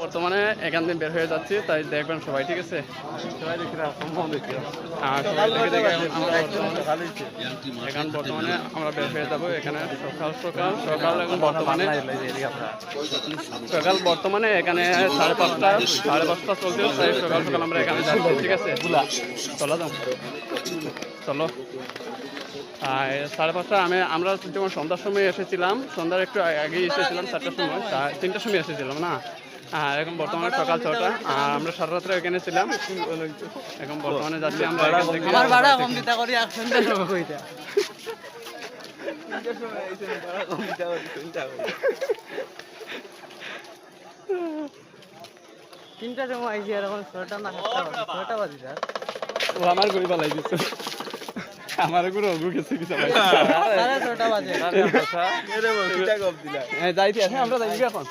বর্তমানে এখান থেকে বের হয়ে যাচ্ছি, তাই দেখবেন সবাই, ঠিক আছে? এখন বর্তমানে আমরা বের হয়ে যাবো এখানে সকাল সকাল সকাল এখন বর্তমানে এখানে 5:30 চলছে, তাই সকাল সকাল আমরা এখানে যাচ্ছি, ঠিক আছে? চলো যাও, চলো। 5:30 আমরা যখন সন্ধ্যার সময় এসেছিলাম, সন্ধ্যার একটু আগেই এসেছিলাম, 4টার সময়, 3টার সময় এসেছিলাম না। এখন বর্তমানে সকাল 6টা, আর আমরা সারা রাত্রে এখানে ছিলাম। এখন বর্তমানে যাচ্ছি আমরা এখান থেকে। তিনটার সময় আইসি আর এখন 6টা না 7টা বাজে স্যার। ও আমার গরি পালাই দিচ্ছে, আমার গুলো অগু গেছে কিছু ভাই। 6:30 বাজে। যাইতে আছে, আমরা যাইবি এখন।